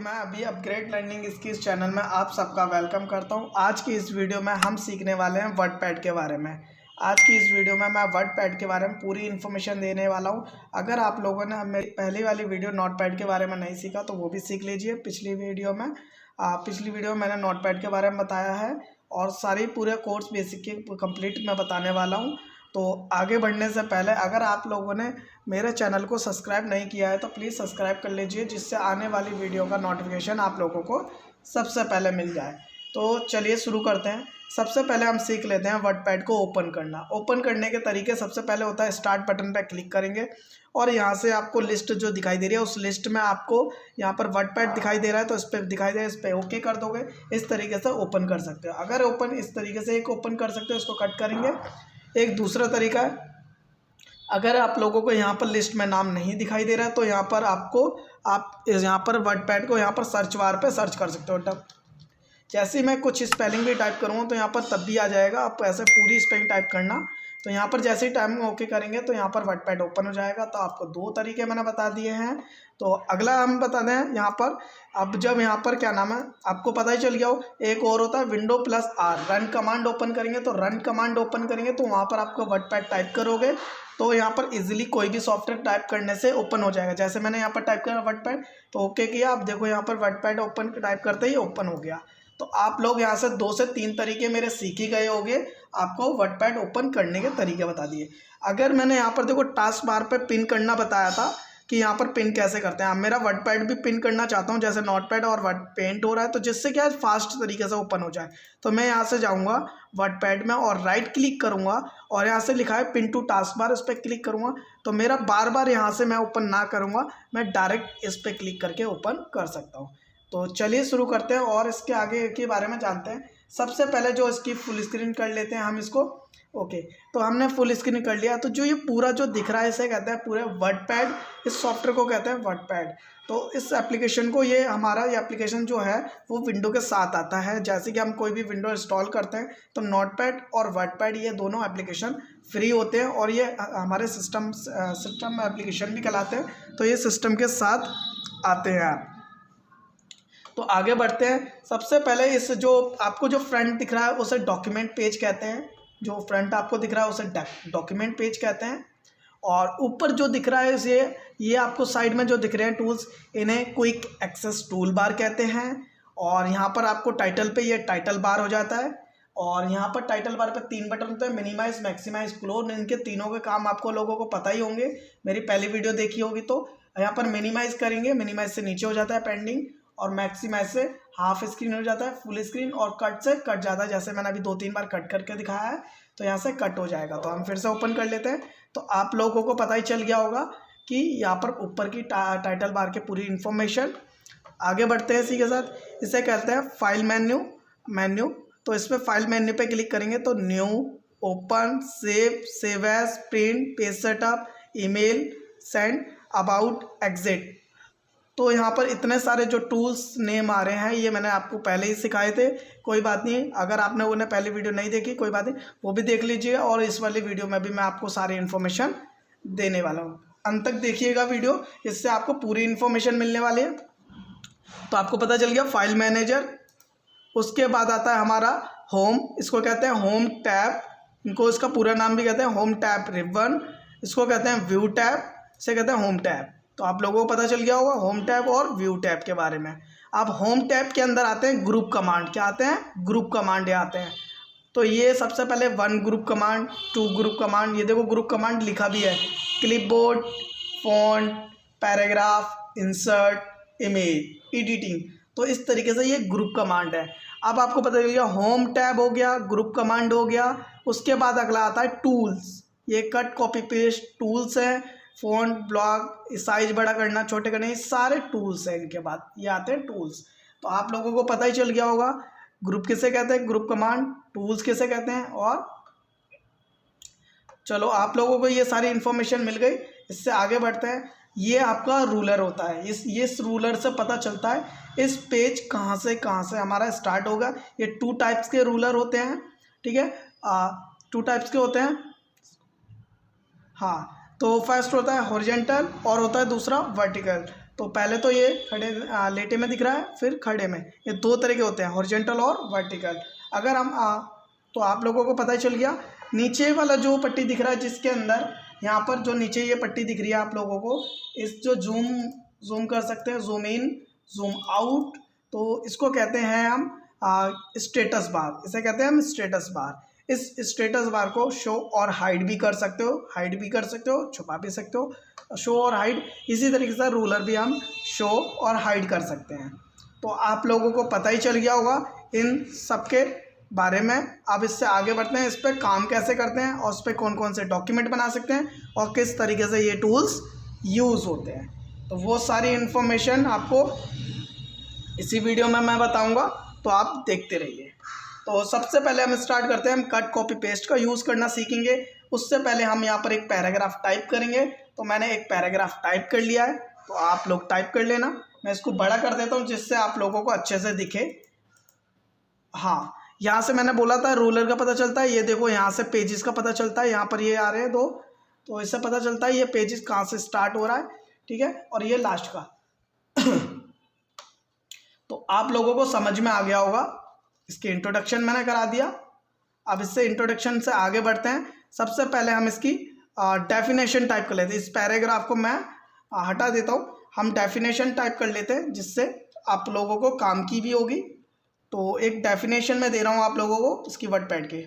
मैं अभी upgrade learning skills channel में आप सबका वेलकम करता हूं। आज की इस वीडियो में हम सीखने वाले हैं वर्डपैड के बारे में। आज की इस वीडियो में मैं वर्डपैड के बारे में पूरी इन्फॉर्मेशन देने वाला हूं। अगर आप लोगों ने मेरी पहली वाली वीडियो नोटपैड के बारे में नहीं सीखा तो वो भी सीख लीजिए। पिछली वीडियो में मैंने नोटपैड के बारे में बताया है और सारी पूरे कोर्स बेसिक के कंप्लीट मैं बताने वाला हूँ। तो आगे बढ़ने से पहले अगर आप लोगों ने मेरे चैनल को सब्सक्राइब नहीं किया है तो प्लीज़ सब्सक्राइब कर लीजिए, जिससे आने वाली वीडियो का नोटिफिकेशन आप लोगों को सबसे पहले मिल जाए। तो चलिए शुरू करते हैं। सबसे पहले हम सीख लेते हैं वर्डपैड को ओपन करना। ओपन करने के तरीके सबसे पहले होता है स्टार्ट बटन पर क्लिक करेंगे और यहाँ से आपको लिस्ट जो दिखाई दे रही है उस लिस्ट में आपको यहाँ पर वर्डपैड दिखाई दे रहा है तो इस पर दिखाई दे रहा है, इस पर ओके कर दोगे। इस तरीके से ओपन कर सकते हो। अगर ओपन इस तरीके से एक ओपन कर सकते हो, इसको कट करेंगे। एक दूसरा तरीका है, अगर आप लोगों को यहाँ पर लिस्ट में नाम नहीं दिखाई दे रहा है तो यहाँ पर आप यहाँ पर वर्डपैड को यहाँ पर सर्च बार पे सर्च कर सकते हो। जैसे ही मैं कुछ स्पेलिंग भी टाइप करूँगा तो यहाँ पर तब भी आ जाएगा। आप ऐसे पूरी स्पेलिंग टाइप करना, तो यहाँ पर जैसे ही टाइम ओके करेंगे तो यहाँ पर वर्डपैड ओपन हो जाएगा। तो आपको दो तरीके मैंने बता दिए हैं। तो अगला हम बता दें यहाँ पर, अब जब यहाँ पर क्या नाम है आपको पता ही चल गया हो, एक और होता है window plus R, run command open करेंगे। तो रन कमांड ओपन करेंगे तो वहाँ पर आपको वर्डपैड टाइप करोगे तो यहाँ पर इजीली कोई भी सॉफ्टवेयर टाइप करने से ओपन हो जाएगा। जैसे मैंने यहाँ पर टाइप करा वर्डपैड तो ओके किया, आप देखो यहाँ पर वर्डपैड ओपन टाइप करते ही ओपन हो गया। तो आप लोग यहाँ से 2 से 3 तरीके मेरे सीख ही गए होंगे। आपको वर्डपैड ओपन करने के तरीके बता दिए। अगर मैंने यहाँ पर देखो टास्क बार पे पिन करना बताया था कि यहाँ पर पिन कैसे करते हैं, अब मेरा वर्डपैड भी पिन करना चाहता हूँ जैसे नोटपैड और वर्ड पेंट हो रहा है, तो जिससे क्या है फास्ट तरीके से ओपन हो जाए। तो मैं यहाँ से जाऊँगा वर्डपैड में और राइट क्लिक करूँगा और यहाँ से लिखा है पिन टू टास्क बार, इस पर क्लिक करूँगा। तो मेरा बार बार यहाँ से मैं ओपन ना करूँगा, मैं डायरेक्ट इस पर क्लिक करके ओपन कर सकता हूँ। तो चलिए शुरू करते हैं और इसके आगे के बारे में जानते हैं। सबसे पहले जो इसकी फुल स्क्रीन कर लेते हैं हम इसको। ओके, तो हमने फुल स्क्रीन कर लिया। तो जो ये पूरा जो दिख रहा है इसे कहते हैं पूरे वर्डपैड, इस सॉफ्टवेयर को कहते हैं वर्डपैड। तो इस एप्लीकेशन को ये एप्लीकेशन जो है वो विंडो के साथ आता है। जैसे कि हम कोई भी विंडो इंस्टॉल करते हैं तो नोटपैड और वर्डपैड ये दोनों एप्लीकेशन फ्री होते हैं और ये हमारे सिस्टम एप्लीकेशन भी कहलाते हैं। तो ये सिस्टम के साथ आते हैं। तो आगे बढ़ते हैं। सबसे पहले इस जो आपको जो फ्रंट दिख रहा है उसे डॉक्यूमेंट पेज कहते हैं। जो फ्रंट आपको दिख रहा है उसे डॉक्यूमेंट पेज कहते हैं। और ऊपर जो दिख रहा है ये आपको साइड में जो दिख रहे हैं टूल्स, इन्हें क्विक एक्सेस टूल बार कहते हैं। और यहाँ पर आपको टाइटल पे ये टाइटल बार हो जाता है। और यहाँ पर टाइटल बार पे 3 बटन होते हैं, मिनिमाइज, मैक्सिमाइज, क्लोज। इनके तीनों के काम आपको लोगों को पता ही होंगे, मेरी पहली वीडियो देखी होगी। तो यहाँ पर मिनिमाइज करेंगे, मिनिमाइज से नीचे हो जाता है पेंडिंग, और मैक्सिमाइज से हाफ स्क्रीन हो जाता है फुल स्क्रीन, और कट से कट जाता है। जैसे मैंने अभी 2-3 बार कट करके दिखाया है तो यहाँ से कट हो जाएगा। तो हम फिर से ओपन कर लेते हैं। तो आप लोगों को पता ही चल गया होगा कि यहाँ पर ऊपर की टाइटल बार की पूरी इन्फॉर्मेशन। आगे बढ़ते हैं इसी के साथ। इसे कहते हैं फाइल मेन्यू। तो इस पर फाइल मेन्यू पे क्लिक करेंगे तो new, open, save as, print, page setup, email, send, about, exit. तो यहाँ पर इतने सारे जो टूल्स नेम आ रहे हैं ये मैंने आपको पहले ही सिखाए थे। कोई बात नहीं, अगर आपने उन्हें पहली वीडियो नहीं देखी कोई बात नहीं, वो भी देख लीजिएगा। और इस वाली वीडियो में भी मैं आपको सारी इन्फॉर्मेशन देने वाला हूँ। अंत तक देखिएगा वीडियो, इससे आपको पूरी इन्फॉर्मेशन मिलने वाली है। तो आपको पता चल गया फाइल मैनेजर। उसके बाद आता है हमारा होम, इसको कहते हैं होम टैब। इनको इसका पूरा नाम भी कहते हैं होम टैब रिबन। इसको कहते हैं व्यू टैब, इसे कहते हैं होम टैब। तो आप लोगों को पता चल गया होगा होम टैब और व्यू टैब के बारे में। अब होम टैब के अंदर आते हैं ग्रुप कमांड। क्या आते हैं? ग्रुप कमांड आते हैं। तो ये सबसे पहले 1 ग्रुप कमांड, 2 ग्रुप कमांड, ये देखो ग्रुप कमांड लिखा भी है, clipboard, font, paragraph, insert, image, editing. तो इस तरीके से ये ग्रुप कमांड है। अब आपको पता चल गया होम टैब हो गया, ग्रुप कमांड हो गया। उसके बाद अगला आता है टूल्स। ये कट, कॉपी, पेस्ट टूल्स हैं। फ़ॉन्ट, ब्लॉक, साइज बड़ा करना, छोटे करना, ये सारे टूल्स हैं। इनके बाद ये आते हैं टूल्स। तो आप लोगों को पता ही चल गया होगा ग्रुप किसे कहते हैं, ग्रुप कमांड, टूल्स किसे कहते हैं। और चलो आप लोगों को ये सारी इन्फॉर्मेशन मिल गई। इससे आगे बढ़ते हैं। ये आपका रूलर होता है। इस रूलर से पता चलता है इस पेज कहाँ से हमारा स्टार्ट होगा। ये 2 टाइप्स के रूलर होते हैं, ठीक है, 2 टाइप्स के होते हैं। हाँ, तो फर्स्ट होता है हॉरिजॉन्टल और होता है दूसरा वर्टिकल। तो पहले तो ये खड़े लेटे में दिख रहा है, फिर खड़े में। ये दो तरह के होते हैं, हॉरिजॉन्टल और वर्टिकल। अगर हम तो आप लोगों को पता चल गया। नीचे वाला जो पट्टी दिख रहा है जिसके अंदर यहाँ पर जो नीचे ये पट्टी दिख रही है आप लोगों को, इस जो जूम कर सकते हैं, जूम इन जूम आउट, तो इसको कहते हैं हम स्टेटस बार। इसे कहते हैं हम स्टेटस बार। इस स्टेटस बार को शो और हाइड भी कर सकते हो, छुपा भी सकते हो। शो और हाइड, इसी तरीके से रूलर भी हम शो और हाइड कर सकते हैं। तो आप लोगों को पता ही चल गया होगा इन सब के बारे में। अब इससे आगे बढ़ते हैं, इस पर काम कैसे करते हैं और इस पर कौन कौन से डॉक्यूमेंट बना सकते हैं और किस तरीके से ये टूल्स यूज़ होते हैं। तो वो सारी इन्फॉर्मेशन आपको इसी वीडियो में मैं बताऊंगा, तो आप देखते रहिए। तो सबसे पहले हम स्टार्ट करते हैं, हम कट कॉपी पेस्ट का यूज़ करना सीखेंगे। उससे पहले हम यहाँ पर एक पैराग्राफ टाइप करेंगे। तो मैंने एक पैराग्राफ टाइप कर लिया है, तो आप लोग टाइप कर लेना। मैं इसको बड़ा कर देता हूँ जिससे आप लोगों को अच्छे से दिखे। हाँ, यहाँ से मैंने बोला था रूलर का पता चलता है। ये देखो यहाँ से पेजेस का पता चलता है, यहाँ पर ये आ रहे हैं दो, तो इससे पता चलता है ये पेजेस कहाँ से स्टार्ट हो रहा है, ठीक है, और ये लास्ट का। तो आप लोगों को समझ में आ गया होगा। इसकी इंट्रोडक्शन मैंने करा दिया। अब इससे इंट्रोडक्शन से आगे बढ़ते हैं। सबसे पहले हम इसकी डेफिनेशन टाइप कर लेते हैं। इस पैराग्राफ को मैं हटा देता हूँ, हम डेफिनेशन टाइप कर लेते हैं जिससे आप लोगों को काम की भी होगी। तो एक डेफिनेशन में दे रहा हूँ आप लोगों को इसकी वर्डपैड के।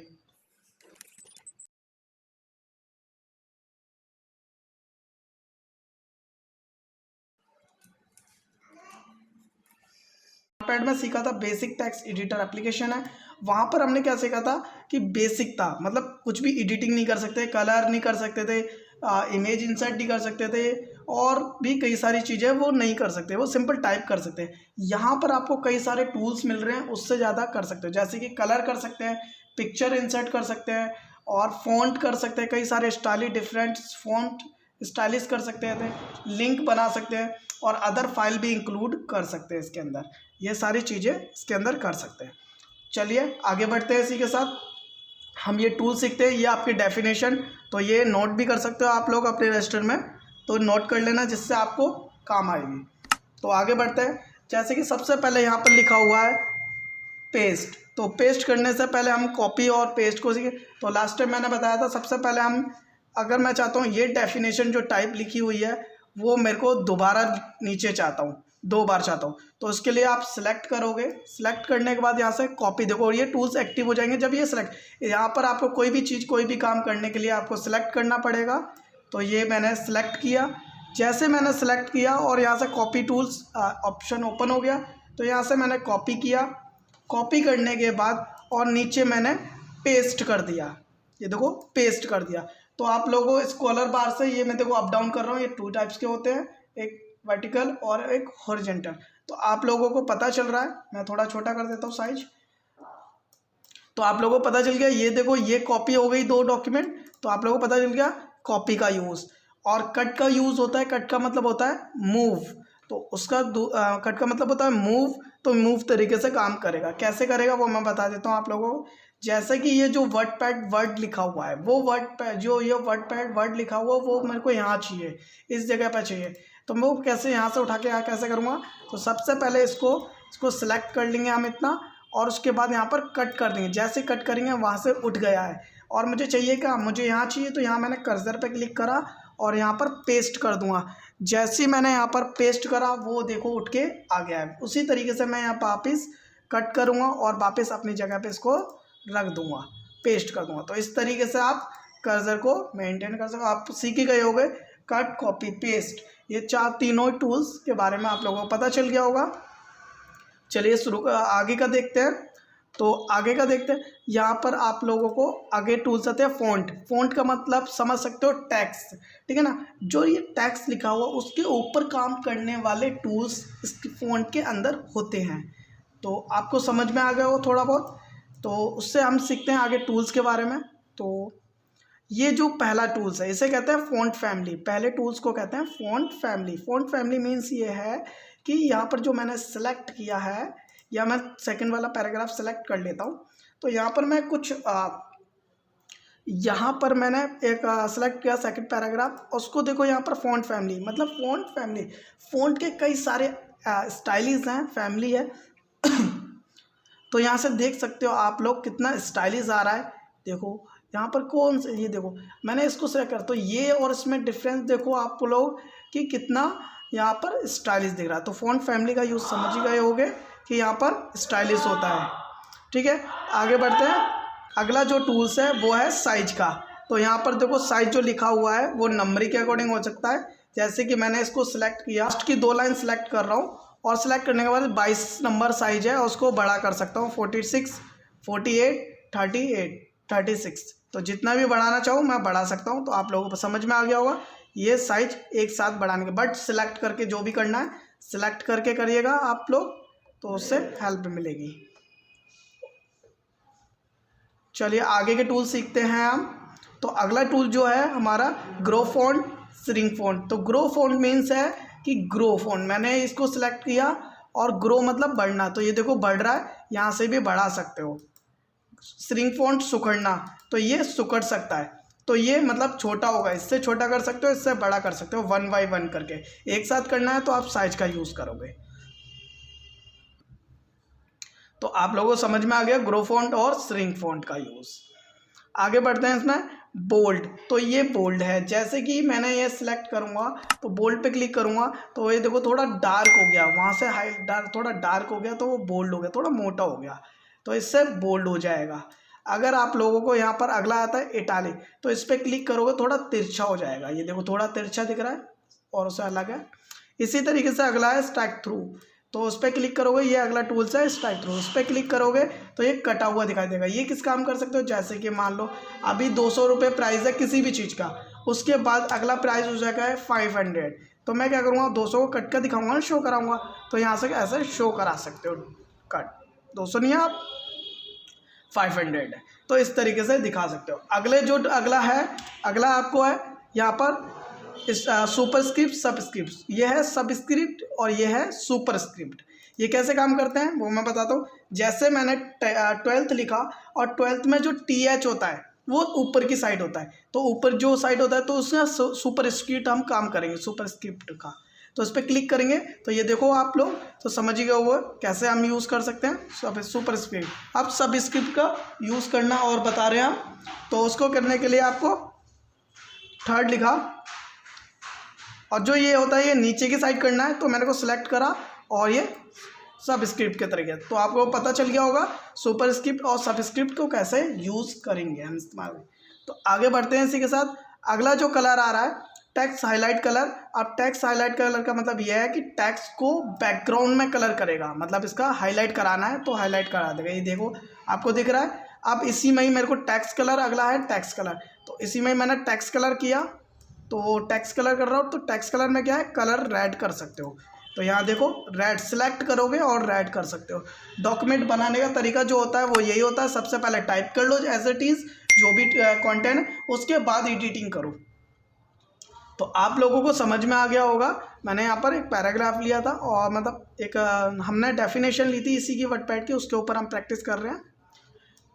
वर्डपैड में सीखा था बेसिक टेक्स्ट एडिटर एप्लीकेशन है। वहाँ पर हमने क्या सीखा था कि बेसिक था, मतलब कुछ भी एडिटिंग नहीं कर सकते, कलर नहीं कर सकते थे, इमेज इंसर्ट नहीं कर सकते थे, और भी कई सारी चीज़ें वो नहीं कर सकते, वो सिंपल टाइप कर सकते हैं। यहाँ पर आपको कई सारे टूल्स मिल रहे हैं, उससे ज़्यादा कर सकते हो। जैसे कि कलर कर सकते हैं, पिक्चर इंसर्ट कर सकते हैं, और फ़ॉन्ट कर सकते हैं, कई सारे स्टाइलिश डिफरेंट फ़ॉन्ट स्टाइलिश कर सकते हैं, लिंक बना सकते हैं, और अदर फाइल भी इंक्लूड कर सकते हैं इसके अंदर। ये सारी चीज़ें इसके अंदर कर सकते हैं। चलिए आगे बढ़ते हैं। इसी के साथ हम ये टूल सीखते हैं। ये आपकी डेफिनेशन, तो ये नोट भी कर सकते हो आप लोग अपने रजिस्टर में, तो नोट कर लेना जिससे आपको काम आएगी। तो आगे बढ़ते हैं। जैसे कि सबसे पहले यहाँ पर लिखा हुआ है पेस्ट। तो पेस्ट करने से पहले हम कॉपी और पेस्ट को सीखें। तो लास्ट टाइम मैंने बताया था, सबसे पहले हम, अगर मैं चाहता हूँ ये डेफिनेशन जो टाइप लिखी हुई है वो मेरे को दोबारा नीचे चाहता हूँ, 2 बार चाहता हूँ, तो उसके लिए आप सिलेक्ट करोगे। सिलेक्ट करने के बाद यहाँ से कॉपी, देखो, और ये टूल्स एक्टिव हो जाएंगे जब ये सिलेक्ट, यहाँ पर आपको कोई भी चीज़, कोई भी काम करने के लिए आपको सिलेक्ट करना पड़ेगा। तो ये मैंने सिलेक्ट किया। जैसे मैंने सेलेक्ट किया और यहाँ से कॉपी टूल्स ऑप्शन ओपन हो गया, तो यहाँ से मैंने कॉपी किया। कॉपी करने के बाद और नीचे मैंने पेस्ट कर दिया। ये देखो पेस्ट कर दिया। तो आप लोगों स्क्रॉलर बार से, ये मैं देखो अप डाउन कर रहा हूँ, ये 2 टाइप्स के होते हैं, एक वर्टिकल और एक हॉरिजॉन्टल। तो आप लोगों को पता चल रहा है, मैं थोड़ा छोटा कर देता हूँ साइज, तो आप लोगों को पता चल गया। ये देखो ये कॉपी हो गई 2 डॉक्यूमेंट, तो आप लोगों को पता चल गया कॉपी का यूज़। और कट का यूज़ होता है, कट का मतलब होता है मूव, तो उसका कट का मतलब होता है मूव। तो मूव तरीके से काम करेगा, कैसे करेगा वो मैं बता देता हूँ आप लोगों को। जैसे कि ये जो वर्डपैड वर्ड लिखा हुआ है, वो वर्डपैड, जो ये वर्डपैड वर्ड लिखा हुआ वो मेरे को यहाँ चाहिए, इस जगह पर चाहिए। तो मैं वो कैसे यहाँ से उठा के यहाँ कैसे करूँगा। तो सबसे पहले इसको सिलेक्ट कर लेंगे हम इतना, और उसके बाद यहाँ पर कट कर देंगे। जैसे कट करेंगे वहाँ से उठ गया है, और मुझे चाहिए क्या, मुझे यहाँ चाहिए। तो यहाँ मैंने कर्सर पे क्लिक करा और यहाँ पर पेस्ट कर दूंगा। जैसे ही मैंने यहाँ पर पेस्ट करा वो देखो उठ के आ गया है। उसी तरीके से मैं यहाँ पर वापस कट करूँगा और वापस अपनी जगह पे इसको रख दूँगा, पेस्ट कर दूँगा। तो इस तरीके से आप कर्सर को मेंटेन कर सकते हो। आप सीख ही गए होंगे कट, कॉपी, पेस्ट, ये तीनों टूल्स के बारे में आप लोगों को पता चल गया होगा। चलिए आगे का देखते हैं। तो आगे का देखते हैं, यहाँ पर आप लोगों को आगे टूल्स आते हैं। फ़ॉन्ट का मतलब समझ सकते हो, टेक्स्ट, ठीक है ना। जो ये टेक्स्ट लिखा हुआ उसके ऊपर काम करने वाले टूल्स इस फ़ॉन्ट के अंदर होते हैं। तो आपको समझ में आ गया हो थोड़ा बहुत, तो उससे हम सीखते हैं आगे टूल्स के बारे में। तो ये जो पहला टूल्स है इसे कहते हैं फ़ॉन्ट फैमिली। पहले टूल्स को कहते हैं font family. Font family means ये है कि यहाँ पर जो मैंने सेलेक्ट किया है, या मैं सेकंड वाला पैराग्राफ सेलेक्ट कर लेता हूँ, तो यहाँ पर मैं कुछ यहाँ पर मैंने एक सेलेक्ट किया सेकंड पैराग्राफ, उसको देखो यहाँ पर फ़ॉन्ट फैमिली, मतलब फ़ॉन्ट फैमिली, फ़ॉन्ट के कई सारे स्टाइलिश हैं, फैमिली है। तो यहाँ से देख सकते हो आप लोग कितना स्टाइलिश आ रहा है। देखो यहाँ पर कौन से, ये देखो मैंने इसको सेलेक्ट कर, तो ये और इसमें डिफरेंस देखो आप लोग कि कितना यहाँ पर स्टाइलिश दिख रहा है। तो फ़ॉन्ट फैमिली का यूज़ समझ ही गए होगे कि यहाँ पर स्टाइलिश होता है। ठीक है, आगे बढ़ते हैं। अगला जो टूल्स है वो है साइज का। तो यहाँ पर देखो साइज जो लिखा हुआ है वो नंबरिंग के अकॉर्डिंग हो सकता है। जैसे कि मैंने इसको सिलेक्ट किया, लास्ट की 2 लाइन सेलेक्ट कर रहा हूँ और सेलेक्ट करने के बाद 22 नंबर साइज है, उसको बड़ा कर सकता हूँ 46, 48, 38, 36। तो जितना भी बढ़ाना चाहूँ मैं बढ़ा सकता हूँ। तो आप लोगों को समझ में आ गया होगा ये साइज एक साथ बढ़ाने के, बट सिलेक्ट करके जो भी करना है सिलेक्ट करके करिएगा आप लोग, तो उससे हेल्प मिलेगी। चलिए आगे के टूल सीखते हैं हम। तो अगला टूल जो है हमारा ग्रो फॉन्ट, श्रिंक फॉन्ट। तो ग्रो फॉन्ट मीन्स है कि ग्रो फॉन्ट, मैंने इसको सिलेक्ट किया और ग्रो मतलब बढ़ना, तो ये देखो बढ़ रहा है, यहाँ से भी बढ़ा सकते हो। श्रिंक फॉन्ट सुखड़ना, तो ये सुखड़ सकता है, तो ये मतलब छोटा होगा, इससे छोटा कर सकते हो, इससे बड़ा कर सकते हो, 1 बाय 1 करके। एक साथ करना है तो आप साइज का यूज़ करोगे। तो आप लोगों को समझ में आ गया ग्रो फॉन्ट और श्रिंक फॉन्ट का यूज़। आगे बढ़ते हैं इसमें बोल्ड। तो ये बोल्ड है, जैसे कि मैंने ये सिलेक्ट करूँगा तो बोल्ड पे क्लिक करूँगा तो ये देखो थोड़ा डार्क हो गया, वहाँ से हाई डार्क, थोड़ा डार्क हो गया तो वो बोल्ड हो गया, थोड़ा मोटा हो गया, तो इससे बोल्ड हो जाएगा। अगर आप लोगों को यहाँ पर अगला आता है इटालिक, तो इस पर क्लिक करोगे थोड़ा तिरछा हो जाएगा, ये देखो थोड़ा तिरछा दिख रहा है और उससे अलग है। इसी तरीके से अगला है स्ट्राइक थ्रू। तो उस पर क्लिक करोगे, ये अगला टूल्स है स्ट्राइक थ्रू, उस पर क्लिक करोगे तो ये कटा हुआ दिखाई देगा। ये किस काम कर सकते हो, जैसे कि मान लो अभी 200 रुपये प्राइस है किसी भी चीज़ का, उसके बाद अगला प्राइस हो जाएगा है 500, तो मैं क्या करूँगा 200 को कट कर दिखाऊंगा ना, शो कराऊंगा, तो यहाँ से ऐसे शो करा सकते हो, कट 200 नहीं है आप 500 है, तो इस तरीके से दिखा सकते हो। अगले जो अगला है, अगला आपको है यहाँ पर सुपरस्क्रिप्ट सबस्क्रिप्ट। ये है सबस्क्रिप्ट और ये है सुपरस्क्रिप्ट। ये कैसे काम करते हैं वो मैं बताता हूँ। जैसे मैंने 12th लिखा और 12th में जो TH होता है वो ऊपर की साइड होता है, तो ऊपर जो साइड होता है तो उसमें सुपरस्क्रिप्ट हम काम करेंगे, सुपरस्क्रिप्ट का। तो इस पर क्लिक करेंगे तो ये देखो आप लोग तो समझ ही गए वो कैसे हम यूज़ कर सकते हैं सुपरस्क्रिप्ट। अब सबस्क्रिप्ट का यूज़ करना और बता रहे हैं हम, तो उसको करने के लिए आपको 3rd लिखा और जो ये होता है ये नीचे की साइड करना है, तो मैंने को सिलेक्ट करा और ये सबस्क्रिप्ट के तरीके। तो आपको पता चल गया होगा सुपरस्क्रिप्ट और सबस्क्रिप्ट को कैसे यूज़ करेंगे हम इस्तेमाल में। तो आगे बढ़ते हैं इसी के साथ। अगला जो कलर आ रहा है टेक्स्ट हाईलाइट कलर। अब टेक्स्ट हाईलाइट कलर का मतलब यह है कि टेक्स्ट को बैकग्राउंड में कलर करेगा, मतलब इसका हाईलाइट कराना है तो हाईलाइट करा देगा। ये देखो आपको दिख रहा है। अब इसी में ही मेरे को टेक्स्ट कलर, अगला है टेक्स्ट कलर, तो इसी में मैंने टेक्स्ट कलर किया, तो टेक्स्ट कलर कर रहा हूँ। तो टेक्स्ट कलर में क्या है, कलर रेड कर सकते हो, तो यहाँ देखो रेड सिलेक्ट करोगे और रेड कर सकते हो। डॉक्यूमेंट बनाने का तरीका जो होता है वो यही होता है, सबसे पहले टाइप कर लो एज इट इज़ जो भी कंटेंट है, उसके बाद एडिटिंग करो। तो आप लोगों को समझ में आ गया होगा। मैंने यहाँ पर एक पैराग्राफ लिया था और मतलब एक हमने डेफिनेशन ली थी इसी की वर्डपैड की, उसके ऊपर हम प्रैक्टिस कर रहे हैं।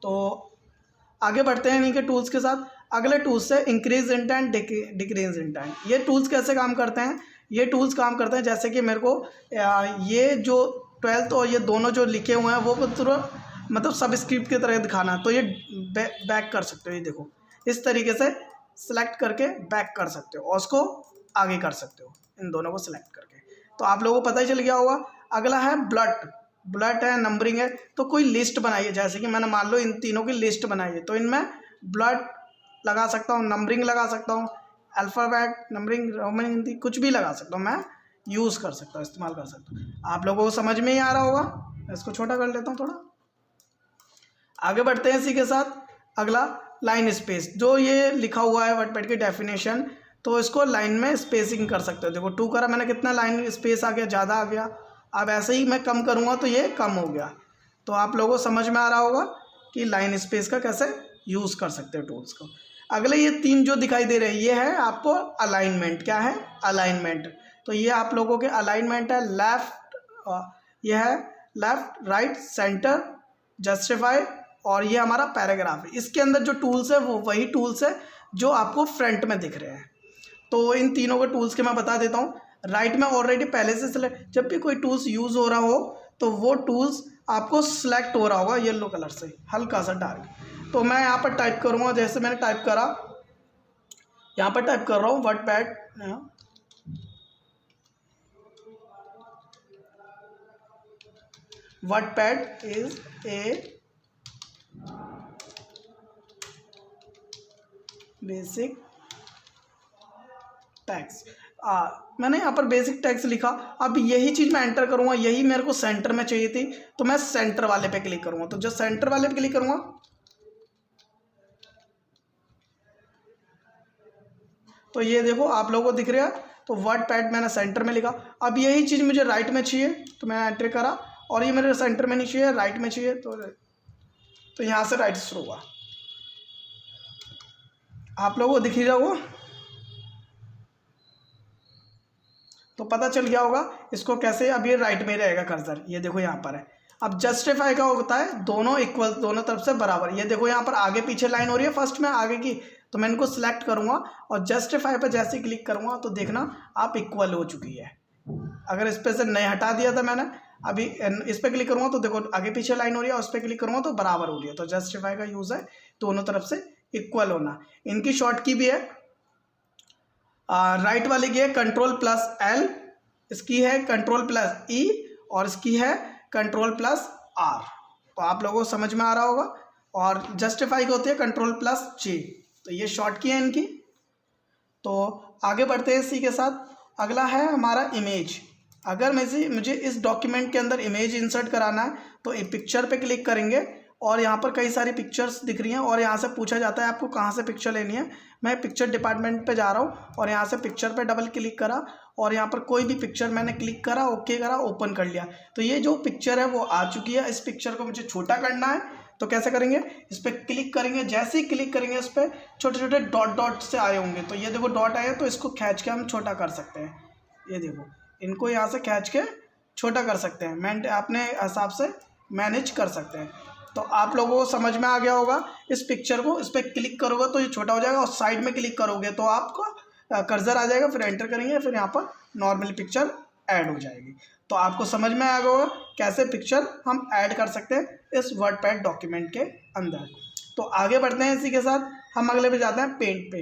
तो आगे बढ़ते हैं इन्हीं के टूल्स के साथ। अगले टूल्स है इंक्रीज इंटेंट, डिक्रीज इंटेंट। ये टूल्स कैसे काम करते हैं, ये टूल्स काम करते हैं जैसे कि मेरे को ये जो 12th और ये दोनों जो लिखे हुए हैं वो मतलब सबस्क्रिप्ट की तरह दिखाना, तो ये बैक कर सकते हो। ये देखो इस तरीके से सिलेक्ट करके बैक कर सकते हो और उसको आगे कर सकते हो, इन दोनों को सिलेक्ट करके। तो आप लोगों को पता ही चल गया होगा। अगला है ब्लट है, नंबरिंग है। तो कोई लिस्ट बनाइए, जैसे कि मैंने मान लो इन तीनों की लिस्ट बनाई है, तो इनमें ब्लट लगा सकता हूँ, नंबरिंग लगा सकता हूँ, अल्फ़ाबेट नंबरिंग, रोमन, हिंदी, कुछ भी लगा सकता हूँ, मैं यूज़ कर सकता हूँ, इस्तेमाल कर सकता हूँ। आप लोगों को समझ में ही आ रहा होगा। मैं इसको छोटा कर लेता हूँ थोड़ा। आगे बढ़ते हैं इसी के साथ। अगला लाइन स्पेस, जो ये लिखा हुआ है वर्डपैड की डेफिनेशन, तो इसको लाइन में स्पेसिंग कर सकते हो। देखो 2 करा मैंने, कितना लाइन स्पेस आ गया, ज़्यादा आ गया। अब ऐसे ही मैं कम करूँगा तो ये कम हो गया। तो आप लोगों को समझ में आ रहा होगा कि लाइन स्पेस का कैसे यूज़ कर सकते हो टूल्स को। अगले ये 3 जो दिखाई दे रहे हैं ये है आपको अलाइनमेंट। क्या है, अलाइनमेंट। तो ये आप लोगों के अलाइनमेंट है लेफ़्ट, ये है लेफ़्ट, राइट, सेंटर, जस्टिफाई और ये हमारा पैराग्राफ है। इसके अंदर जो टूल्स है वो वही टूल्स है जो आपको फ्रंट में दिख रहे हैं। तो इन तीनों के टूल्स के मैं बता देता हूँ। राइट में ऑलरेडी पहले से सिलेक्ट, जब भी कोई टूल्स यूज़ हो रहा हो तो वो टूल्स आपको सिलेक्ट हो रहा होगा येलो कलर से, हल्का सा डार्क। तो मैं यहाँ पर टाइप करूँगा, जैसे मैंने टाइप करा, यहाँ पर टाइप कर रहा हूँ WordPad. WordPad is a basic text. मैंने यहाँ पर बेसिक टेक्स्ट लिखा। अब यही चीज़ मैं एंटर करूँगा, यही मेरे को सेंटर में चाहिए थी, तो मैं सेंटर वाले पे क्लिक करूँगा। तो जो सेंटर वाले पे क्लिक करूँगा तो ये देखो आप लोगों को दिख रहा है। तो वर्डपैड मैंने सेंटर में लिखा। अब यही चीज़ मुझे राइट में चाहिए, तो मैंने एंटर करा, और ये मेरे सेंटर में नहीं चाहिए, राइट में चाहिए, तो यहाँ से राइट शुरू हुआ। आप लोगों को दिख ही रहा होगा, तो पता चल गया होगा इसको कैसे। अब ये राइट में रहेगा कर्सर, ये देखो यहाँ पर है। अब जस्टिफाई का होता है दोनों इक्वल, दोनों तरफ से बराबर। ये देखो यहाँ पर आगे पीछे लाइन हो रही है फर्स्ट में आगे की, तो मैं इनको सिलेक्ट करूँगा और जस्टिफाई पर जैसे क्लिक करूँगा तो देखना आप इक्वल हो चुकी है। अगर इस पर से नहीं हटा दिया था मैंने, अभी इस पर क्लिक करूँगा तो देखो आगे पीछे लाइन हो रही है, उस पर क्लिक करूँगा तो बराबर हो रही है। तो जस्टिफाई का यूज़ है दोनों तरफ से इक्वल होना। इनकी शॉर्ट की भी है, राइट वाले की है Ctrl+L, इसकी है Ctrl+E, और इसकी है Ctrl+R। तो आप लोगों को समझ में आ रहा होगा। और जस्टिफाई की होती है Ctrl+J। तो ये शॉर्ट की है इनकी। तो आगे बढ़ते हैं इसी के साथ। अगला है हमारा इमेज। अगर मुझे इस डॉक्यूमेंट के अंदर इमेज इंसर्ट कराना है तो पिक्चर पे क्लिक करेंगे, और यहाँ पर कई सारी पिक्चर्स दिख रही हैं, और यहाँ से पूछा जाता है आपको कहाँ से पिक्चर लेनी है। मैं पिक्चर डिपार्टमेंट पे जा रहा हूँ और यहाँ से पिक्चर पे डबल क्लिक करा, और यहाँ पर कोई भी पिक्चर मैंने क्लिक करा, ओके करा, ओपन कर लिया। तो ये जो पिक्चर है वो आ चुकी है। इस पिक्चर को मुझे छोटा करना है, तो कैसे करेंगे, इस पर क्लिक करेंगे। जैसे ही क्लिक करेंगे इस पर छोटे छोटे डॉट डॉट से आए होंगे, तो ये देखो डॉट आए, तो इसको खींच के हम छोटा कर सकते हैं। ये देखो इनको यहाँ से खींच के छोटा कर सकते हैं, मैं अपने हिसाब से मैनेज कर सकते हैं। तो आप लोगों को समझ में आ गया होगा। इस पिक्चर को इस पर क्लिक करोगे तो ये छोटा हो जाएगा, और साइड में क्लिक करोगे तो आपको कर्सर आ जाएगा, फिर एंटर करेंगे, फिर यहाँ पर नॉर्मल पिक्चर ऐड हो जाएगी। तो आपको समझ में आ गया होगा कैसे पिक्चर हम ऐड कर सकते हैं इस वर्डपैड डॉक्यूमेंट के अंदर। तो आगे बढ़ते हैं इसी के साथ। हम अगले पे जाते हैं पेंट पे,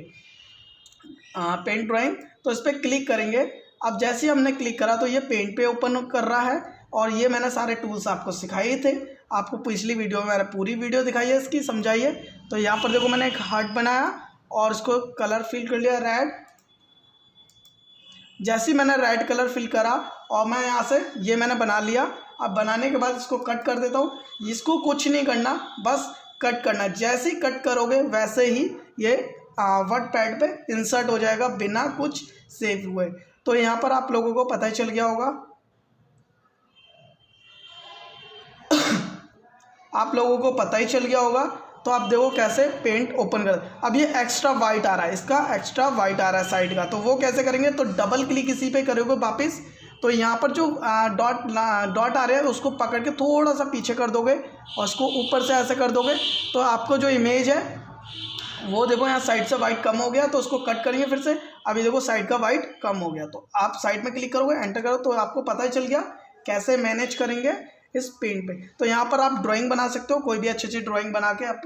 पेंट ड्राइंग। तो इस पर क्लिक करेंगे। अब जैसे ही हमने क्लिक करा तो ये पेंट पे ओपन कर रहा है, और ये मैंने सारे टूल्स आपको सिखाए थे। आपको पिछली वीडियो में मैंने पूरी वीडियो दिखाई है इसकी, समझाइए। तो यहाँ पर देखो मैंने एक हार्ट बनाया और इसको कलर फिल कर लिया रेड। जैसे ही मैंने रेड कलर फिल करा और मैं यहाँ से ये मैंने बना लिया। अब बनाने के बाद इसको कट कर देता हूँ। इसको कुछ नहीं करना, बस कट करना। जैसे ही कट करोगे वैसे ही ये वर्डपैड पे इंसर्ट हो जाएगा बिना कुछ सेव हुए। तो यहाँ पर आप लोगों को पता ही चल गया होगा, आप लोगों को पता ही चल गया होगा। तो आप देखो कैसे पेंट ओपन कर। अब ये एक्स्ट्रा वाइट आ रहा है, इसका एक्स्ट्रा वाइट आ रहा है साइड का, तो वो कैसे करेंगे, तो डबल क्लिक इसी पे करोगे वापस। तो यहाँ पर जो डॉट आ रहे हैं उसको पकड़ के थोड़ा सा पीछे कर दोगे और उसको ऊपर से ऐसे कर दोगे, तो आपको जो इमेज है वो देखो यहाँ साइड से वाइट कम हो गया। तो उसको कट करेंगे फिर से। अभी देखो साइड का वाइट कम हो गया। तो आप साइड में क्लिक करोगे, एंटर करो, तो आपको पता ही चल गया कैसे मैनेज करेंगे इस पेंट पे। तो यहाँ पर आप ड्राइंग बना सकते हो, कोई भी अच्छी अच्छी ड्राइंग बना के आप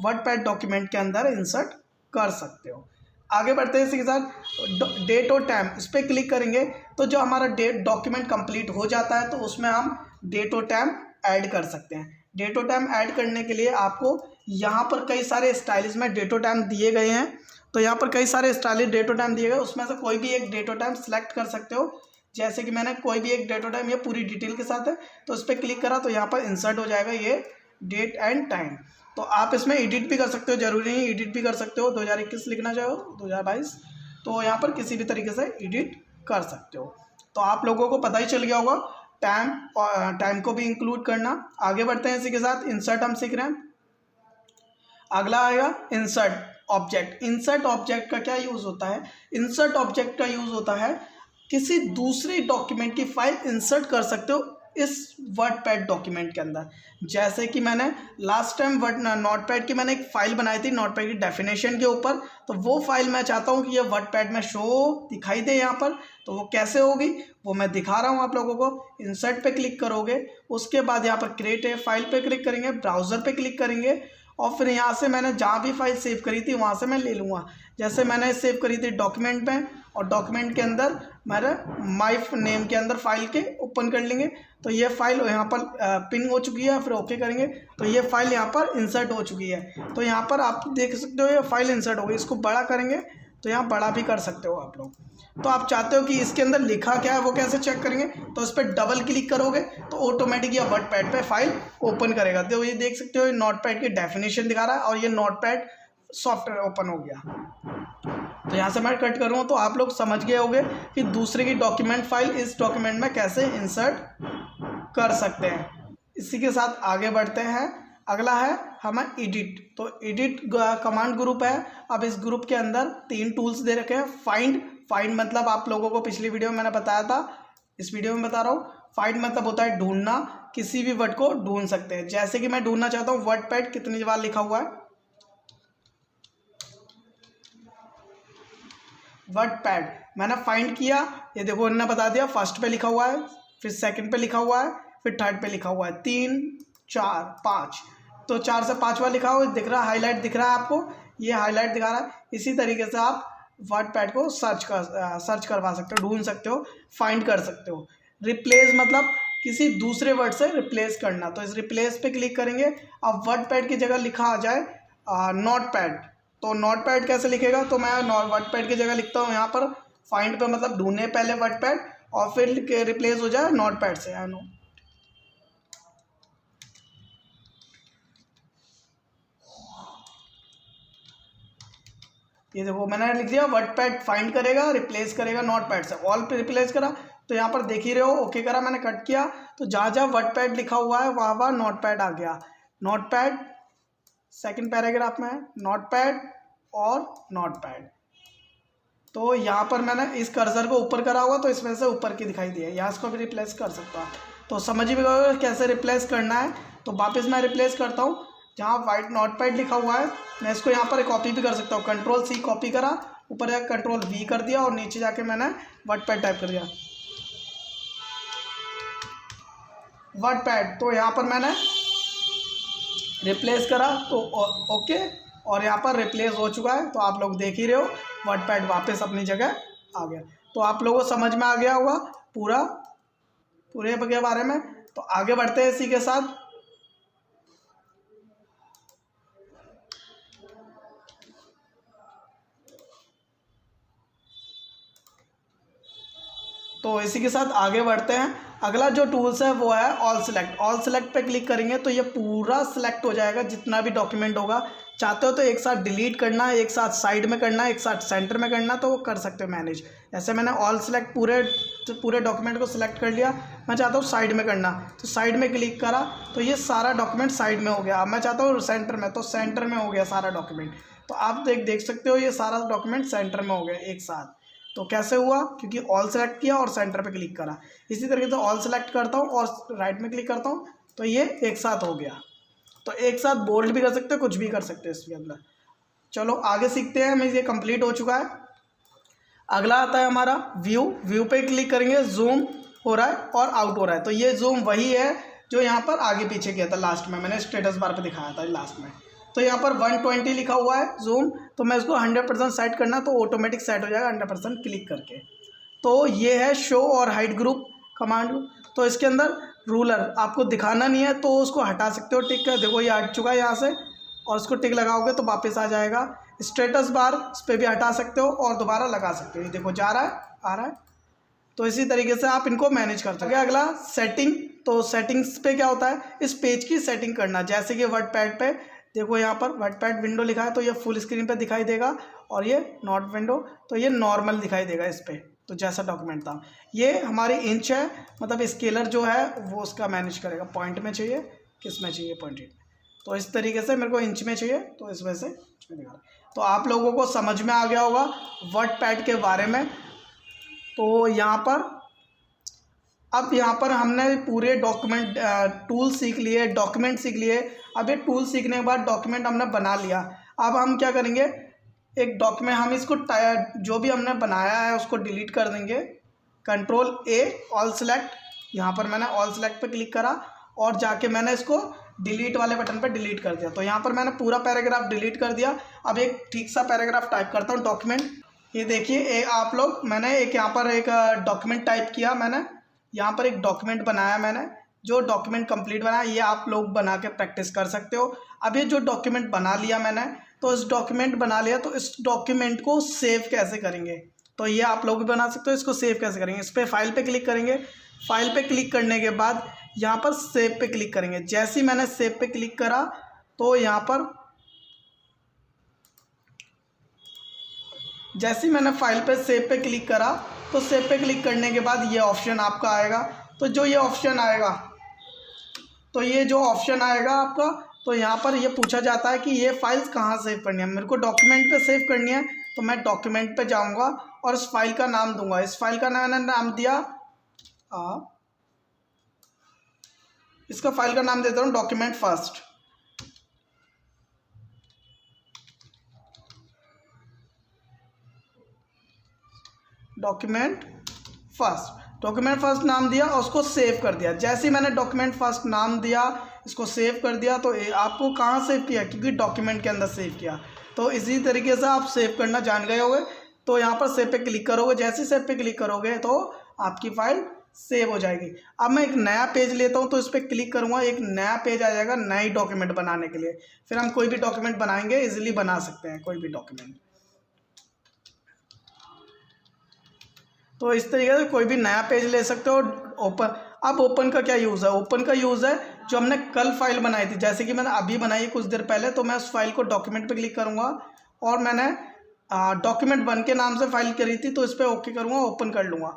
वर्डपैड डॉक्यूमेंट के अंदर इंसर्ट कर सकते हो। आगे बढ़ते हैं इसी के साथ डेट और टाइम। इस पर क्लिक करेंगे तो जो हमारा डेट डॉक्यूमेंट कंप्लीट हो जाता है तो उसमें हम डेट और टाइम ऐड कर सकते हैं। डेट और टाइम ऐड करने के लिए आपको यहाँ पर कई सारे स्टाइलिश में डेट और टाइम दिए गए हैं। तो यहाँ पर कई सारे स्टाइलिश डेट और टाइम दिए गए, उसमें से कोई भी एक डेट और टाइम सेलेक्ट कर सकते हो। जैसे कि मैंने कोई भी एक डेट और टाइम, ये पूरी डिटेल के साथ है, तो उस पर क्लिक करा तो यहाँ पर इंसर्ट हो जाएगा ये डेट एंड टाइम। तो आप इसमें एडिट भी कर सकते हो, जरूरी नहीं, एडिट भी कर सकते हो। 2021 लिखना चाहो 2022, तो यहाँ पर किसी भी तरीके से एडिट कर सकते हो। तो आप लोगों को पता ही चल गया होगा टाइम और टाइम को भी इंक्लूड करना। आगे बढ़ते हैं इसी के साथ। इंसर्ट हम सीख रहे हैं। अगला आएगा इंसर्ट ऑब्जेक्ट। इंसर्ट ऑब्जेक्ट का क्या यूज़ होता है, इंसर्ट ऑब्जेक्ट का यूज़ होता है किसी दूसरे डॉक्यूमेंट की फाइल इंसर्ट कर सकते हो इस वर्डपैड डॉक्यूमेंट के अंदर। जैसे कि मैंने लास्ट टाइम नोटपैड की मैंने एक फ़ाइल बनाई थी नोटपैड की डेफिनेशन के ऊपर, तो वो फाइल मैं चाहता हूँ कि ये वर्डपैड में शो दिखाई दे यहाँ पर। तो वो कैसे होगी वो मैं दिखा रहा हूँ आप लोगों को। इंसर्ट पे क्लिक करोगे, उसके बाद यहाँ पर क्रिएट ए फाइल पे क्लिक करेंगे, ब्राउज़र पे क्लिक करेंगे और फिर यहाँ से मैंने जहाँ भी फाइल सेव करी थी वहाँ से मैं ले लूँगा। जैसे मैंने सेव करी थी डॉक्यूमेंट में, और डॉक्यूमेंट के अंदर मेरे माई नेम के अंदर फाइल के ओपन कर लेंगे। तो ये फाइल यहाँ पर पिन हो चुकी है, फिर ओके करेंगे तो ये फाइल यहाँ पर इंसर्ट हो चुकी है। तो यहाँ पर आप देख सकते हो ये फाइल इंसर्ट हो गई। इसको बड़ा करेंगे तो यहाँ बड़ा भी कर सकते हो आप लोग। तो आप चाहते हो कि इसके अंदर लिखा क्या है वो कैसे चेक करेंगे, तो इस पर डबल क्लिक करोगे तो ऑटोमेटिक ये वर्डपैड पे फाइल ओपन करेगा। तो ये देख सकते हो ये नोटपैड की डेफिनेशन दिखा रहा है और ये नोटपैड सॉफ्टवेयर ओपन हो गया। तो यहाँ से मैं कट करूँगा तो आप लोग समझ गए होंगे कि दूसरे की डॉक्यूमेंट फाइल इस डॉक्यूमेंट में कैसे इंसर्ट कर सकते हैं। इसी के साथ आगे बढ़ते हैं। अगला है हमें एडिट। तो एडिट कमांड ग्रुप है। अब इस ग्रुप के अंदर 3 टूल्स दे रखे हैं। फाइंड मतलब आप लोगों को पिछली वीडियो में मैंने बताया था, इस वीडियो में बता रहा हूँ। फाइंड मतलब होता है ढूंढना, किसी भी वर्ड को ढूंढ सकते हैं। जैसे कि मैं ढूंढना चाहता हूँ वर्डपैड कितनी बार लिखा हुआ है, वर्डपैड मैंने फाइंड किया, ये देखो इन्होंने बता दिया फर्स्ट पे लिखा हुआ है, फिर सेकंड पे लिखा हुआ है, फिर थर्ड पे लिखा हुआ है, 3 4 5। तो 4 से 5 बार लिखा हुआ दिख रहा है, हाईलाइट दिख रहा है आपको, ये हाईलाइट दिखा रहा है। इसी तरीके से आप वर्डपैड को सर्च करवा सकते हो, ढूंढ सकते हो, फाइंड कर सकते हो। रिप्लेस मतलब किसी दूसरे वर्ड से रिप्लेस करना। तो इस रिप्लेस पे क्लिक करेंगे। अब वर्डपैड की जगह लिखा आ जाए नोटपैड, तो नोटपैड कैसे लिखेगा, तो मैं वर्डपैड की जगह लिखता हूँ यहाँ पर फाइंड पे मतलब ढूंढने पहले वर्डपैड और फिर रिप्लेस हो जाए नोटपैड से। ये देखो मैंने लिख दिया वर्डपैड फाइंड करेगा, रिप्लेस करेगा नोटपैड से, ऑल पे रिप्लेस करा। तो यहाँ पर देख ही रहे हो, ओके करा मैंने, कट किया तो जहाँ जहाँ वर्डपैड लिखा हुआ है वहाँ वहाँ नोटपैड आ गया। नोटपैड सेकंड पैराग्राफ में है नोटपैड और नोटपैड। तो यहाँ पर मैंने इस कर्सर को ऊपर करा हुआ तो इसमें से ऊपर की दिखाई दी है, यहाँ इसको भी रिप्लेस कर सकता है। तो समझ ही गए कैसे रिप्लेस करना है। तो वापस मैं रिप्लेस करता हूँ, जहाँ वाइट नोटपैड लिखा हुआ है मैं इसको यहाँ पर कॉपी भी कर सकता हूँ। Ctrl+C कॉपी करा, ऊपर जाकर Ctrl+V कर दिया और नीचे जाके मैंने वर्डपैड टाइप कर दिया वर्डपैड। तो यहाँ पर मैंने रिप्लेस करा तो ओके, और यहाँ पर रिप्लेस हो चुका है। तो आप लोग देख ही रहे हो वर्डपैड वापस अपनी जगह आ गया। तो आप लोगों को समझ में आ गया होगा पूरे के बारे में। तो आगे बढ़ते हैं इसी के साथ। तो इसी के साथ आगे बढ़ते हैं। अगला जो टूल्स है वो है ऑल सेलेक्ट। ऑल सेलेक्ट पे क्लिक करेंगे तो ये पूरा सेलेक्ट हो जाएगा जितना भी डॉक्यूमेंट होगा। चाहते हो तो एक साथ डिलीट करना, एक साथ साइड में करना, एक साथ सेंटर में करना, तो वो कर सकते हो मैनेज। जैसे मैंने ऑल सेलेक्ट पूरे डॉक्यूमेंट को सिलेक्ट कर लिया, मैं चाहता हूँ साइड में करना, तो साइड में क्लिक करा तो ये सारा डॉक्यूमेंट साइड में हो गया। अब मैं चाहता हूँ सेंटर में, तो सेंटर में हो गया सारा डॉक्यूमेंट। तो आप देख सकते हो ये सारा डॉक्यूमेंट सेंटर में हो गया एक साथ। तो कैसे हुआ, क्योंकि ऑल सेलेक्ट किया और सेंटर पे क्लिक करा। इसी तरीके से ऑल सेलेक्ट करता हूँ और राइट में क्लिक करता हूँ तो ये एक साथ हो गया। तो एक साथ बोल्ड भी कर सकते हो, कुछ भी कर सकते हो इसके अंदर। चलो आगे सीखते हैं। हमें ये कंप्लीट हो चुका है। अगला आता है हमारा व्यू पे क्लिक करेंगे, जूम हो रहा है और आउट हो रहा है। तो ये जूम वही है जो यहाँ पर आगे पीछे किया था लास्ट में, मैंने स्टेटस बार पे दिखाया था लास्ट में। तो यहाँ पर 120 लिखा हुआ है जूम, तो मैं इसको 100% सेट करना तो ऑटोमेटिक सेट हो जाएगा 100% क्लिक करके। तो ये है शो और हाइड ग्रुप कमांड। तो इसके अंदर रूलर आपको दिखाना नहीं है तो उसको हटा सकते हो, टिक कर देखो ये हट चुका है यहाँ से, और उसको टिक लगाओगे तो वापस आ जाएगा। स्टेटस बार इस पर भी हटा सकते हो और दोबारा लगा सकते हो, ये देखो जा रहा है आ रहा है। तो इसी तरीके से आप इनको मैनेज कर सकते हो। अगला सेटिंग। तो सेटिंग्स पे क्या होता है, इस पेज की सेटिंग करना। जैसे कि वर्डपैड पे देखो यहाँ पर वर्डपैड विंडो लिखा है तो ये फुल स्क्रीन पे दिखाई देगा, और ये नॉट विंडो तो ये नॉर्मल दिखाई देगा इस पर। तो जैसा डॉक्यूमेंट था, ये हमारी इंच है, मतलब स्केलर जो है वो उसका मैनेज करेगा। पॉइंट में चाहिए, किस में चाहिए, पॉइंट में। तो इस तरीके से मेरे को इंच में चाहिए तो इस वजह से इंच में दिखा। तो आप लोगों को समझ में आ गया होगा वर्डपैड के बारे में। तो यहाँ पर अब यहाँ पर हमने पूरे डॉक्यूमेंट टूल सीख लिए, डॉक्यूमेंट सीख लिए। अब ये टूल सीखने के बाद डॉक्यूमेंट हमने बना लिया। अब हम क्या करेंगे, एक डॉक्यूमेंट हम इसको जो भी हमने बनाया है उसको डिलीट कर देंगे। कंट्रोल ए ऑल सेलेक्ट, यहाँ पर मैंने ऑल सेलेक्ट पे क्लिक करा और जाके मैंने इसको डिलीट वाले बटन पर डिलीट कर दिया। तो यहाँ पर मैंने पूरा पैराग्राफ डिलीट कर दिया। अब एक ठीक सा पैराग्राफ टाइप करता हूँ डॉक्यूमेंट। ये देखिए आप लोग, मैंने एक यहाँ पर एक डॉक्यूमेंट टाइप किया, मैंने यहाँ पर एक डॉक्यूमेंट बनाया। मैंने जो डॉक्यूमेंट कंप्लीट बनाया ये आप लोग बना के प्रैक्टिस कर सकते हो। अब ये जो डॉक्यूमेंट बना लिया मैंने, तो इस डॉक्यूमेंट बना लिया, तो इस डॉक्यूमेंट को सेव कैसे करेंगे, तो ये आप लोग भी बना सकते हो। इसको सेव कैसे करेंगे, इस पर फाइल पे क्लिक करेंगे। फाइल पे क्लिक करने के बाद यहाँ पर सेव पे क्लिक करेंगे। जैसे ही मैंने सेव पे क्लिक करा तो यहाँ पर जैसे ही मैंने फाइल पे सेव पे क्लिक करा तो सेव पे क्लिक करने के बाद ये ऑप्शन आपका आएगा। तो जो ये ऑप्शन आएगा, तो ये जो ऑप्शन आएगा आपका, तो यहाँ पर ये पूछा जाता है कि ये फाइल्स कहाँ सेव करनी है। मेरे को डॉक्यूमेंट पे सेव करनी है, तो मैं डॉक्यूमेंट पे जाऊँगा और इस फाइल का नाम दूंगा। इस फाइल का मैंने नाम दिया, इसका फाइल का नाम देता हूँ डॉक्यूमेंट फर्स्ट। डॉक्यूमेंट फर्स्ट नाम दिया और उसको सेव कर दिया। जैसे ही मैंने डॉक्यूमेंट फर्स्ट नाम दिया, इसको सेव कर दिया, तो आपको कहाँ सेव किया, क्योंकि डॉक्यूमेंट के अंदर सेव किया। तो इसी तरीके से आप सेव करना जान गए होंगे। तो यहाँ पर सेव पे क्लिक करोगे, जैसे ही सेव पे क्लिक करोगे तो आपकी फाइल सेव हो जाएगी। अब मैं एक नया पेज लेता हूँ, तो इस पर क्लिक करूँगा, एक नया पेज आ जाएगा नई डॉक्यूमेंट बनाने के लिए। फिर हम कोई भी डॉक्यूमेंट बनाएंगे, इजीली बना सकते हैं कोई भी डॉक्यूमेंट। तो इस तरीके से कोई भी नया पेज ले सकते हो। ओपन, अब ओपन का क्या यूज़ है, ओपन का यूज़ है जो हमने कल फाइल बनाई थी, जैसे कि मैंने अभी बनाई कुछ देर पहले, तो मैं उस फाइल को डॉक्यूमेंट पे क्लिक करूँगा और मैंने डॉक्यूमेंट 1 के नाम से फाइल करी थी, तो इस पर ओके करूँगा, ओपन कर लूँगा।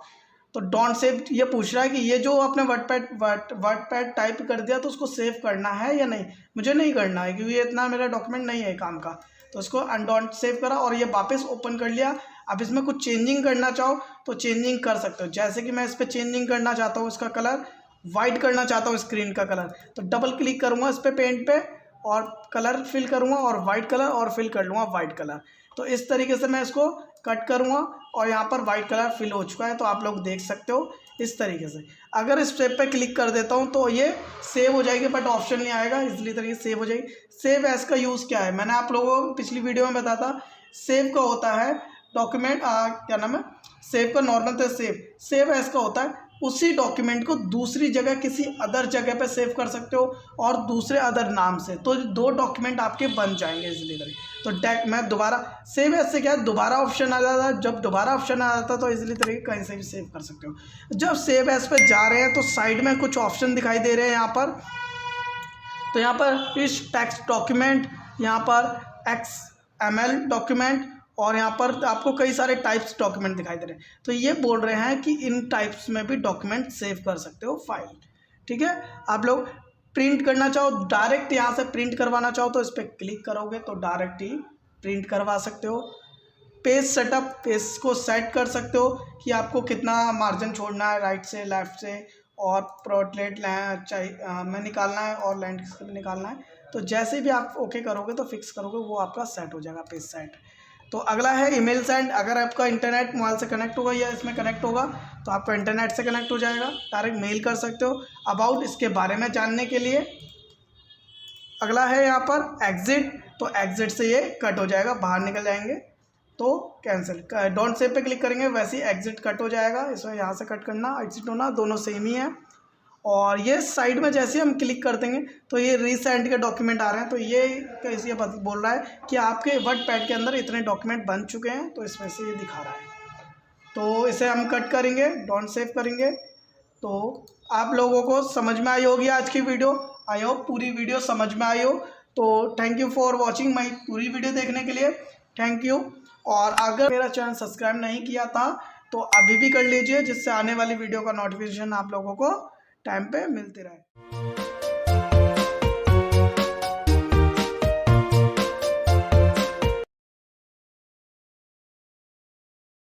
तो डोंट सेव ये पूछ रहा है कि ये जो आपने वर्डपैड टाइप कर दिया तो उसको सेव करना है या नहीं। मुझे नहीं करना है क्योंकि ये इतना मेरा डॉक्यूमेंट नहीं है काम का। तो इसको अनडोंट सेव करा और ये वापस ओपन कर लिया। अब इसमें कुछ चेंजिंग करना चाहो तो चेंजिंग कर सकते हो। जैसे कि मैं इस पर चेंजिंग करना चाहता हूँ, इसका कलर वाइट करना चाहता हूँ, स्क्रीन का कलर, तो डबल क्लिक करूँगा इस पर पेंट पे और कलर फिल करूँगा और वाइट कलर और फिल कर लूँगा वाइट कलर। तो इस तरीके से मैं इसको कट करूँगा और यहाँ पर वाइट कलर फिल हो चुका है, तो आप लोग देख सकते हो इस तरीके से। अगर इस स्टेप पे क्लिक कर देता हूँ तो ये सेव हो जाएगी, बट ऑप्शन नहीं आएगा, इसलिए तरीके से सेव हो जाएगी। सेव एज का यूज़ क्या है, मैंने आप लोगों को पिछली वीडियो में बताया था। सेव का होता है डॉक्यूमेंट क्या नाम है, सेव का नॉर्मल तो सेव एज का होता है उसी डॉक्यूमेंट को दूसरी जगह किसी अदर जगह पे सेव कर सकते हो और दूसरे अदर नाम से, तो 2 डॉक्यूमेंट आपके बन जाएंगे इजीली। तो मैं दोबारा सेव एज से क्या है, दोबारा ऑप्शन आ जाता है, जब दोबारा ऑप्शन आ जाता है तो इजीली तरीके कहीं से भी सेव कर सकते हो। जब सेव एज पे जा रहे हैं तो साइड में कुछ ऑप्शन दिखाई दे रहे हैं यहाँ पर। तो यहाँ पर इस टेक्स्ट डॉक्यूमेंट, यहाँ पर XML डॉक्यूमेंट और यहाँ पर आपको कई सारे टाइप्स डॉक्यूमेंट दिखाई दे रहे हैं। तो ये बोल रहे हैं कि इन टाइप्स में भी डॉक्यूमेंट सेव कर सकते हो फाइल। ठीक है, आप लोग प्रिंट करना चाहो, डायरेक्ट यहाँ से प्रिंट करवाना चाहो तो इस पर क्लिक करोगे तो डायरेक्ट ही प्रिंट करवा सकते हो। पेज सेटअप, पेज को सेट कर सकते हो कि आपको कितना मार्जिन छोड़ना है राइट से लेफ्ट से, और पोर्ट्रेट में निकालना है और लैंडस्केप में निकालना है। तो जैसे भी आप ओके करोगे तो फिक्स करोगे वो आपका सेट हो जाएगा पेज सेट। तो अगला है ईमेल सेंड। अगर आपका इंटरनेट मोबाइल से कनेक्ट होगा या इसमें कनेक्ट होगा तो आपका इंटरनेट से कनेक्ट हो जाएगा, डायरेक्ट मेल कर सकते हो अबाउट इसके बारे में जानने के लिए। अगला है यहाँ पर एग्जिट, तो एग्जिट से ये कट हो जाएगा, बाहर निकल जाएंगे तो कैंसिल। डोंट सेव पे क्लिक करेंगे वैसे ही एग्जिट कट हो जाएगा, इसमें यहाँ से कट करना एग्जिट होना दोनों सेम ही है। और ये साइड में जैसे हम क्लिक कर देंगे तो ये रीसेंड के डॉक्यूमेंट आ रहे हैं, तो ये कैसे बोल रहा है कि आपके वर्डपैड के अंदर इतने डॉक्यूमेंट बन चुके हैं, तो इसमें से ये दिखा रहा है। तो इसे हम कट करेंगे, डोंट सेव करेंगे। तो आप लोगों को समझ में आई होगी आज की वीडियो, आई होप पूरी वीडियो समझ में आई हो। तो thank you for watching my पूरी वीडियो देखने के लिए, थैंक यू। और अगर मेरा चैनल सब्सक्राइब नहीं किया था तो अभी भी कर लीजिए, जिससे आने वाली वीडियो का नोटिफिकेशन आप लोगों को टाइम पे मिलती रहे।